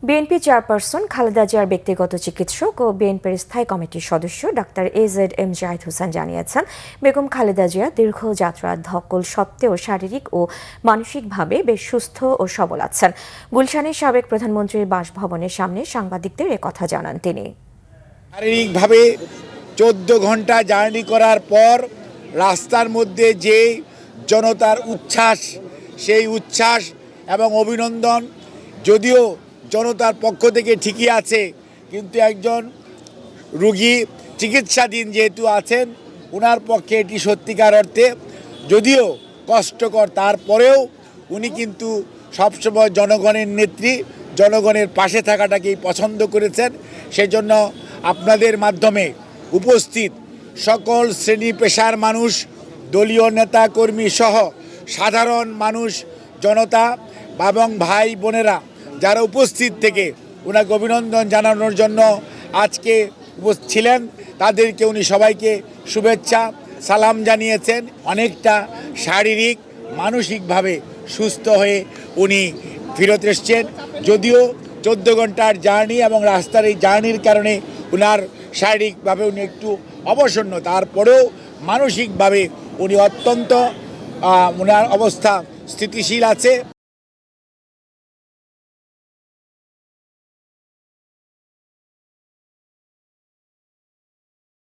BNP chairperson Khaleda জিয়ার ব্যক্তিগত চিকিৎসক ও বিএনপির স্থায়ী কমিটির সদস্য ডাক্তার AZM জাহিদ হোসেন জানিয়েছেন, বেগম খালেদা জিয়া দীর্ঘ যাত্রার ধকল সত্ত্বেও শারীরিক ও মানসিকভাবে বেশ সুস্থ ও সবল আছেন। গুলশানের সাবেক প্রধানমন্ত্রীর বাসভবনের সামনে সাংবাদিকদের একথা জানান তিনি। শারীরিকভাবে 14 ঘন্টা জার্নি করার পর রাস্তার মধ্যে যে জনতার উচ্ছ্বাস, সেই উচ্ছ্বাস এবং অভিনন্দন যদিও জনতার পক্ষ থেকে ঠিকই আছে, কিন্তু একজন রোগী চিকিৎসাধীন যেহেতু আছেন, ওনার পক্ষে এটি সত্যিকার অর্থে যদিও কষ্টকর, তারপরেও উনি কিন্তু সবসময় জনগণের নেত্রী, জনগণের পাশে থাকাটাকেই পছন্দ করেছেন। সেজন্য আপনাদের মাধ্যমে উপস্থিত সকল শ্রেণী পেশার মানুষ, দলীয় নেতা কর্মী সহ সাধারণ মানুষ, জনতা এবং ভাই বোনেরা যারা উপস্থিত থেকে ওনাকে অভিনন্দন জানানোর জন্য আজকে ছিলেন, তাদেরকে উনি সবাইকে শুভেচ্ছা সালাম জানিয়েছেন। অনেকটা শারীরিক মানসিকভাবে সুস্থ হয়ে উনি ফেরত এসছেন। যদিও 14 ঘন্টার জার্নি এবং রাস্তার এই জার্নির কারণে ওনার শারীরিকভাবে উনি একটু অবসন্ন, তারপরেও মানসিকভাবে উনি অত্যন্ত ওনার অবস্থা স্থিতিশীল আছে।